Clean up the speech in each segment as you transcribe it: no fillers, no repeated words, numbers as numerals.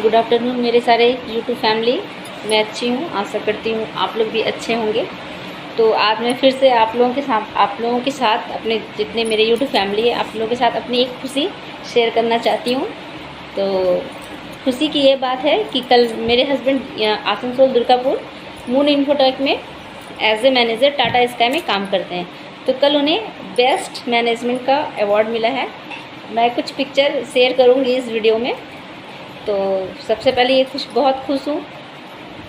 Good afternoon मेरे सारे YouTube family. मैं अच्छी हूँ, आशा करती हूँ आप लोग भी अच्छे होंगे। तो आज मैं फिर से आप लोगों के साथ अपने जितने मेरे यूट्यूब फैमिली है आप लोगों के साथ अपनी एक खुशी शेयर करना चाहती हूँ। तो खुशी की ये बात है कि कल मेरे husband Asansol Durgapur Moon Infotech में as a manager Tata Sky में काम करते हैं। तो कल उन्हें बेस्ट मैनेजमेंट का अवार्ड मिला है। मैं कुछ पिक्चर शेयर करूँगी इस वीडियो में। तो सबसे पहले ये बहुत खुश हूँ।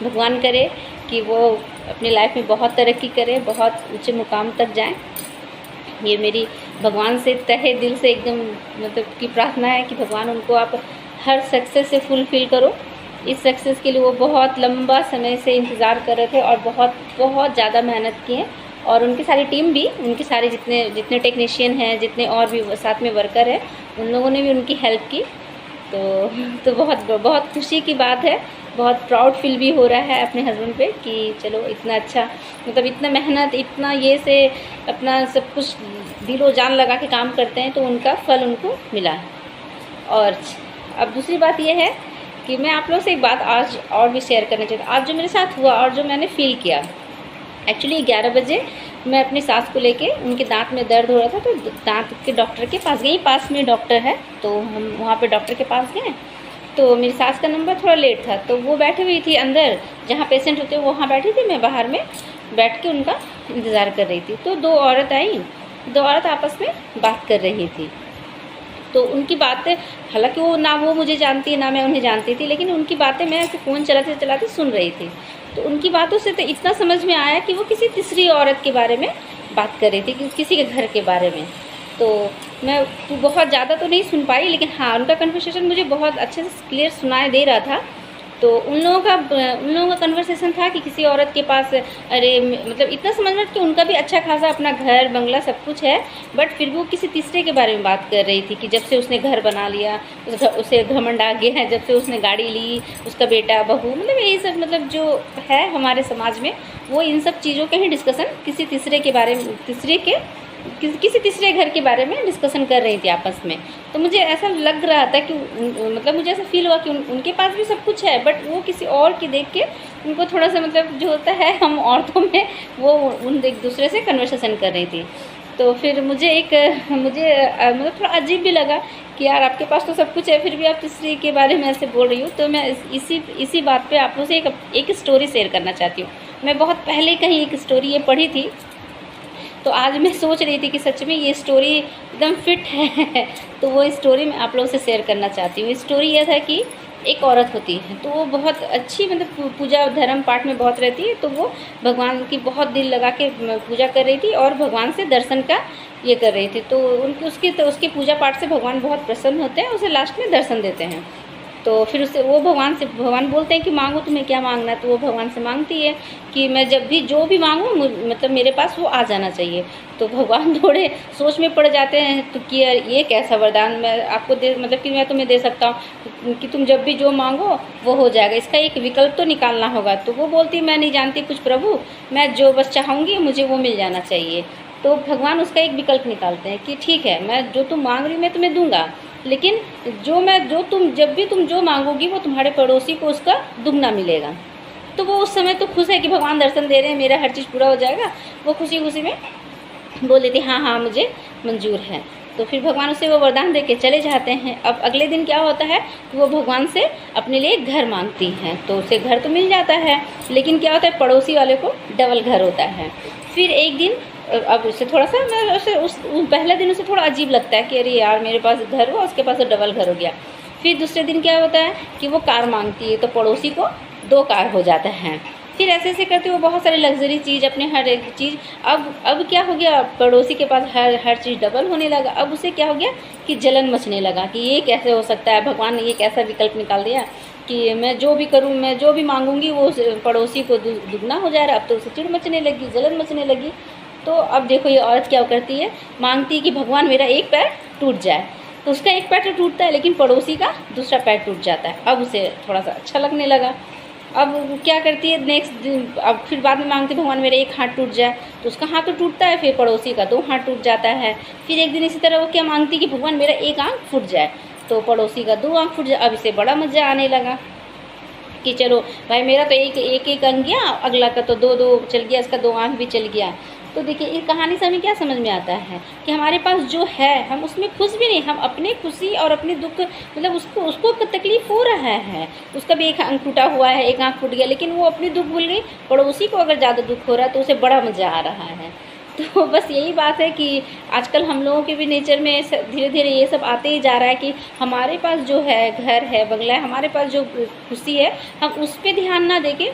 भगवान करे कि वो अपनी लाइफ में बहुत तरक्की करे, बहुत ऊंचे मुकाम तक जाएं। ये मेरी भगवान से तहे दिल से एकदम मतलब की प्रार्थना है कि भगवान उनको आप हर सक्सेस से फुलफ़िल करो। इस सक्सेस के लिए वो बहुत लंबा समय से इंतज़ार कर रहे थे और बहुत ज़्यादा मेहनत की है। और उनकी सारी टीम भी, उनके सारे जितने टेक्नीशियन हैं, जितने और भी साथ में वर्कर हैं, उन लोगों ने भी उनकी हेल्प की। तो बहुत खुशी की बात है। बहुत प्राउड फील भी हो रहा है अपने हस्बैंड पे कि चलो इतना अच्छा मतलब इतना मेहनत इतना ये से अपना सब कुछ दिलो जान लगा के काम करते हैं तो उनका फल उनको मिला। और अब दूसरी बात ये है कि मैं आप लोगों से एक बात आज और भी शेयर करना चाहती हूँ। आज जो मेरे साथ हुआ और जो मैंने फ़ील किया, एक्चुअली 11 बजे मैं अपनी सास को लेके, उनके दांत में दर्द हो रहा था तो दांत के डॉक्टर के पास गई। पास में डॉक्टर है तो हम वहाँ पे डॉक्टर के पास गए। तो मेरी सास का नंबर थोड़ा लेट था तो वो बैठी हुई थी अंदर जहाँ पेशेंट होते हैं वहाँ बैठी थी। मैं बाहर में बैठ के उनका इंतज़ार कर रही थी। तो दो औरत आपस में बात कर रही थी। तो उनकी बातें, हालांकि वो मुझे जानती है ना मैं उन्हें जानती थी, लेकिन उनकी बातें मैं ऐसे फ़ोन चलाते चलाते सुन रही थी। तो उनकी बातों से तो इतना समझ में आया कि वो किसी तीसरी औरत के बारे में बात कर रही थी, किसी के घर के बारे में। तो मैं बहुत ज़्यादा तो नहीं सुन पाई, लेकिन हाँ उनका कन्वर्सेशन मुझे बहुत अच्छे से क्लियर सुनाई दे रहा था। तो उन लोगों का कन्वर्सेशन था कि किसी औरत के पास, अरे मतलब इतना समझ में कि उनका भी अच्छा खासा अपना घर बंगला सब कुछ है, बट फिर भी वो किसी तीसरे के बारे में बात कर रही थी कि जब से उसने घर बना लिया उसे घमंड आ गया है, जब से उसने गाड़ी ली, उसका बेटा बहू, मतलब यही सब मतलब जो है हमारे समाज में वो इन सब चीज़ों के ही डिस्कशन किसी तीसरे के बारे में, किसी तीसरे घर के बारे में डिस्कशन कर रही थी आपस में। तो मुझे ऐसा लग रहा था कि मतलब मुझे ऐसा फील हुआ कि उनके पास भी सब कुछ है, बट वो किसी और की देख के उनको थोड़ा सा मतलब जो होता है हम औरतों में, वो उन एक दूसरे से कन्वर्सेशन कर रही थी। तो फिर मुझे मतलब थोड़ा अजीब भी लगा कि यार आपके पास तो सब कुछ है फिर भी आप तीसरे के बारे में ऐसे बोल रही हूँ। तो मैं इसी बात पे आप लोगों से एक स्टोरी शेयर करना चाहती हूँ। मैं बहुत पहले कहीं एक स्टोरी ये पढ़ी थी, तो आज मैं सोच रही थी कि सच में ये स्टोरी एकदम फिट है। तो वो स्टोरी मैं आप लोगों से शेयर करना चाहती हूँ। स्टोरी यह था कि एक औरत होती है तो वो बहुत अच्छी मतलब पूजा धर्म पाठ में बहुत रहती है। तो वो भगवान की बहुत दिल लगा के पूजा कर रही थी और भगवान से दर्शन का ये कर रही थी। तो उसके पूजा पाठ से भगवान बहुत प्रसन्न होते हैं, उसे लास्ट में दर्शन देते हैं। तो फिर भगवान बोलते हैं कि मांगो, तुम्हें क्या मांगना है। तो वो भगवान से मांगती है कि मैं जब भी जो भी मांगूँ मतलब मेरे पास वो आ जाना चाहिए। तो भगवान थोड़े सोच में पड़ जाते हैं तो कि यार ये कैसा वरदान मैं आपको दे, मतलब कि मैं तुम्हें दे सकता हूँ कि तुम जब भी जो मांगो वो हो जाएगा, इसका एक विकल्प तो निकालना होगा। तो वो बोलती मैं नहीं जानती कुछ प्रभु, मैं जो बस चाहूँगी मुझे वो मिल जाना चाहिए। तो भगवान उसका एक विकल्प निकालते हैं कि ठीक है, मैं जो तुम मांग रही मैं तुम्हें दूंगा, लेकिन जब भी तुम जो मांगोगी वो तुम्हारे पड़ोसी को उसका दुगना मिलेगा। तो वो उस समय तो खुश है कि भगवान दर्शन दे रहे हैं, मेरा हर चीज़ पूरा हो जाएगा। वो खुशी खुशी में बोल देती हाँ मुझे मंजूर है। तो फिर भगवान उसे वो वरदान दे के चले जाते हैं। अब अगले दिन क्या होता है कि वो भगवान से अपने लिए घर मांगती हैं। तो उसे घर तो मिल जाता है, लेकिन क्या होता है पड़ोसी वाले को डबल घर होता है। फिर एक दिन अब उससे थोड़ा सा उस पहले दिन उसे थोड़ा अजीब लगता है कि अरे यार मेरे पास घर हुआ, उसके पास तो डबल घर हो गया। फिर दूसरे दिन क्या होता है कि वो कार मांगती है तो पड़ोसी को 2 कार हो जाता है। फिर ऐसे करते वो बहुत सारी लग्जरी चीज़, अपने हर एक चीज़, अब क्या हो गया पड़ोसी के पास हर चीज़ डबल होने लगा। अब उसे क्या हो गया कि जलन मचने लगा कि ये कैसे हो सकता है, भगवान ने ये कैसा विकल्प निकाल दिया कि मैं जो भी करूँ, मैं जो भी मांगूंगी वो पड़ोसी को दुगना हो जा रहा है। अब तो उसे चिढ़ मचने लगी, जलन मचने लगी। तो अब देखो ये औरत क्या करती है, मांगती है कि भगवान मेरा एक पैर टूट जाए। तो उसका एक पैर तो टूटता है लेकिन पड़ोसी का दूसरा पैर टूट जाता है। अब उसे थोड़ा सा अच्छा लगने लगा। अब वो क्या करती है नेक्स्ट दिन, अब फिर बाद में मांगती भगवान मेरा एक हाथ टूट जाए। तो उसका हाथ तो टूटता है, फिर पड़ोसी का 2 हाथ टूट जाता है। फिर एक दिन इसी तरह वो क्या मांगती कि भगवान मेरा एक आँख फूट जाए। तो पड़ोसी का 2 आँख फूट जाए। अब इसे बड़ा मज़ा आने लगा। कि चलो भाई मेरा तो एक अंग गया, अगला का तो दो दो चल गया, इसका दो आंख भी चल गया। तो देखिए इस कहानी से हमें क्या समझ में आता है कि हमारे पास जो है हम उसमें खुश भी नहीं, हम अपने खुशी और अपने दुख मतलब उसको तकलीफ हो रहा है, उसका भी एक अंग टूटा हुआ है, एक आंख फूट गया, लेकिन वो अपनी दुख भूल गई। पड़ोसी को अगर ज़्यादा दुख हो रहा है तो उसे बड़ा मज़ा आ रहा है। तो बस यही बात है कि आजकल हम लोगों के भी नेचर में धीरे धीरे ये सब आते ही जा रहा है कि हमारे पास जो है घर है, बंगला है, हमारे पास जो खुशी है हम उस पर ध्यान ना देके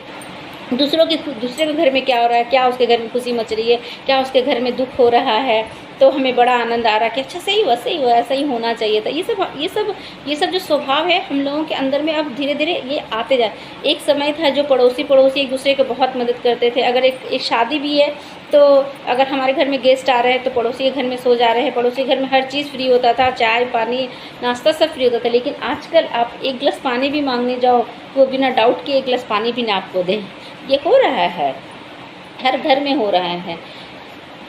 दूसरे के घर में क्या हो रहा है, क्या उसके घर में खुशी मच रही है, क्या उसके घर में दुख हो रहा है, तो हमें बड़ा आनंद आ रहा है कि अच्छा सही हुआ ऐसा ही होना चाहिए था। ये सब जो स्वभाव है हम लोगों के अंदर में अब धीरे धीरे ये आते जा। एक समय था जो पड़ोसी एक दूसरे को बहुत मदद करते थे। अगर एक शादी भी है तो अगर हमारे घर में गेस्ट आ रहे हैं तो पड़ोसी के घर में सो जा रहे हैं, पड़ोसी के घर में हर चीज़ फ्री होता था, चाय पानी नाश्ता सब फ्री होता था। लेकिन आजकल आप एक गिलास पानी भी मांगने जाओ तो बिना डाउट के एक गिलास पानी भी ना आपको दें। ये हो रहा है, हर घर में हो रहा है।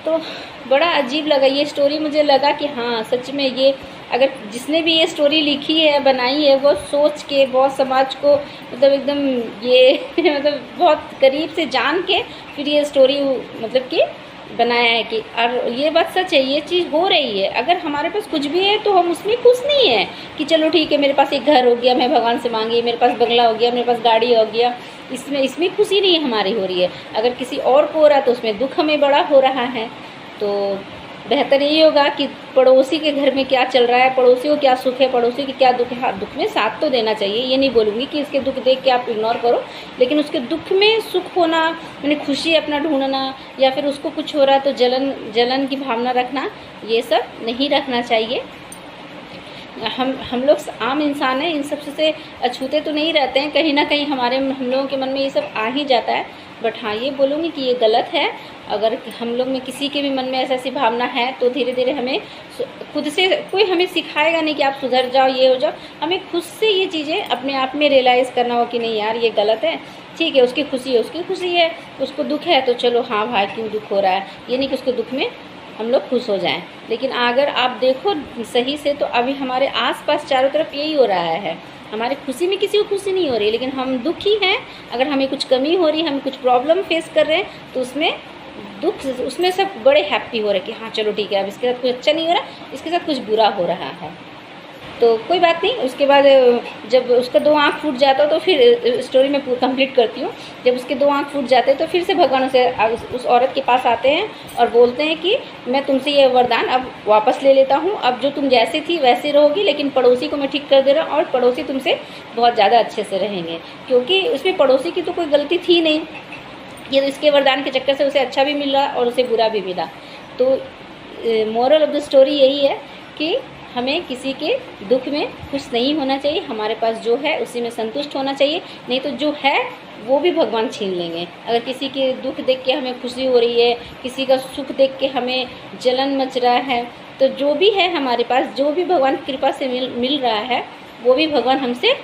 तो बड़ा अजीब लगा ये स्टोरी, मुझे लगा कि हाँ सच में ये अगर जिसने भी ये स्टोरी लिखी है बनाई है वो सोच के बहुत समाज को मतलब एकदम ये मतलब बहुत करीब से जान के फिर ये स्टोरी मतलब कि बनाया है कि और ये बात सच है, ये चीज़ हो रही है। अगर हमारे पास कुछ भी है तो हम उसमें खुश नहीं है कि चलो ठीक है मेरे पास एक घर हो गया, मैं भगवान से मांगी, मेरे पास बंगला हो गया, मेरे पास गाड़ी हो गया, इसमें खुशी नहीं हमारी हो रही है। अगर किसी और को हो रहा है तो उसमें दुख हमें बड़ा हो रहा है। तो बेहतर यही होगा कि पड़ोसी के घर में क्या चल रहा है, पड़ोसी को क्या सुख है, पड़ोसी की क्या दुख है, हाँ दुख में साथ तो देना चाहिए। ये नहीं बोलूँगी कि इसके दुख देख के आप इग्नोर करो, लेकिन उसके दुख में सुख होना यानी खुशी अपना ढूंढना या फिर उसको कुछ हो रहा है तो जलन की भावना रखना, ये सब नहीं रखना चाहिए। हम लोग आम इंसान हैं, इन सब से अछूते तो नहीं रहते हैं, कहीं ना कहीं हम लोगों के मन में ये सब आ ही जाता है। बट हाँ ये बोलूँगी कि ये गलत है। अगर हम लोग में किसी के भी मन में ऐसी भावना है तो धीरे धीरे हमें खुद से, कोई हमें सिखाएगा नहीं कि आप सुधर जाओ ये हो जाओ, हमें खुद से ये चीज़ें अपने आप में रियलाइज़ करना हो कि नहीं यार ये गलत है, ठीक है उसकी खुशी है, उसकी खुशी है, उसको दुख है तो चलो हाँ भाई क्यों दुख हो रहा है, ये नहीं कि उसके दुख में हम लोग खुश हो जाएं। लेकिन अगर आप देखो सही से तो अभी हमारे आसपास चारों तरफ यही हो रहा है, हमारी खुशी में किसी को खुशी नहीं हो रही, लेकिन हम दुखी हैं। अगर हमें कुछ कमी हो रही है, हम कुछ प्रॉब्लम फेस कर रहे हैं तो उसमें सब बड़े हैप्पी हो रहे हैं कि हाँ चलो ठीक है अब इसके साथ कुछ अच्छा नहीं हो रहा, इसके साथ कुछ बुरा हो रहा है तो कोई बात नहीं। उसके बाद जब उसका दो आँख फूट जाता है तो फिर स्टोरी में कंप्लीट करती हूँ। जब उसके दो आँख फूट जाते हैं तो फिर से भगवान उस औरत के पास आते हैं और बोलते हैं कि मैं तुमसे ये वरदान अब वापस ले लेता हूँ, अब जो तुम जैसी थी वैसे रहोगी, लेकिन पड़ोसी को मैं ठीक कर दे रहा हूँ और पड़ोसी तुमसे बहुत ज़्यादा अच्छे से रहेंगे, क्योंकि उसमें पड़ोसी की तो कोई गलती थी नहीं। ये तो इसके वरदान के चक्कर से उसे अच्छा भी मिला और उसे बुरा भी मिला। तो मोरल ऑफ द स्टोरी यही है कि हमें किसी के दुख में खुश नहीं होना चाहिए, हमारे पास जो है उसी में संतुष्ट होना चाहिए, नहीं तो जो है वो भी भगवान छीन लेंगे। अगर किसी के दुख देख के हमें खुशी हो रही है, किसी का सुख देख के हमें जलन मच रहा है, तो जो भी है हमारे पास, जो भी भगवान की कृपा से मिल रहा है वो भी भगवान हमसे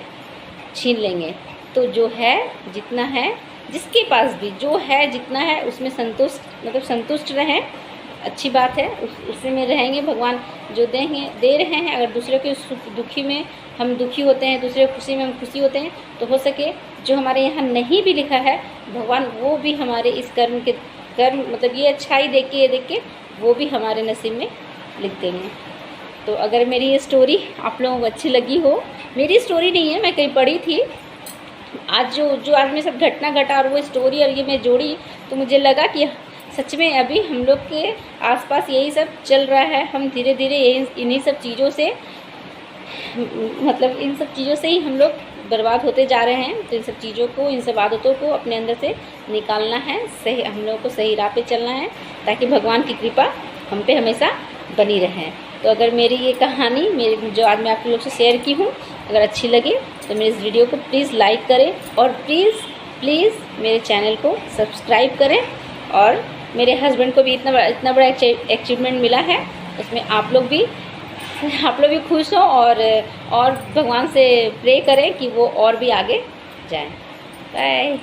छीन लेंगे। तो जो है जितना है, जिसके पास भी जो है जितना है उसमें संतुष्ट रहें, अच्छी बात है, उसी में रहेंगे। भगवान जो दे रहे हैं, अगर दूसरे के दुखी में हम दुखी होते हैं, दूसरे की खुशी में हम खुशी होते हैं, तो हो सके जो हमारे यहाँ नहीं भी लिखा है भगवान वो भी हमारे इस कर्म मतलब ये अच्छाई देख के वो भी हमारे नसीब में लिख देंगे। तो अगर मेरी ये स्टोरी आप लोगों को अच्छी लगी हो, मेरी स्टोरी नहीं है, मैं कहीं पढ़ी थी, आज जो आज मेरे साथ घटना घटा और वो स्टोरी और ये मैं जोड़ी तो मुझे लगा कि सच में अभी हम लोग के आसपास यही सब चल रहा है। हम धीरे धीरे इन्हीं सब चीज़ों से मतलब इन सब चीज़ों से ही हम लोग बर्बाद होते जा रहे हैं। तो इन सब चीज़ों को, इन सब आदतों को अपने अंदर से निकालना है, सही हम लोगों को सही राह पे चलना है ताकि भगवान की कृपा हम पे हमेशा बनी रहे। तो अगर मेरी ये कहानी जो आज मैं आप लोग से शेयर की हूँ अगर अच्छी लगे तो मेरे इस वीडियो को प्लीज़ लाइक करें और प्लीज़ मेरे चैनल को सब्सक्राइब करें। और मेरे हस्बैंड को भी इतना बड़ा अचीवमेंट मिला है, उसमें आप लोग भी खुश हों और भगवान से प्रे करें कि वो और भी आगे जाएं। बाय।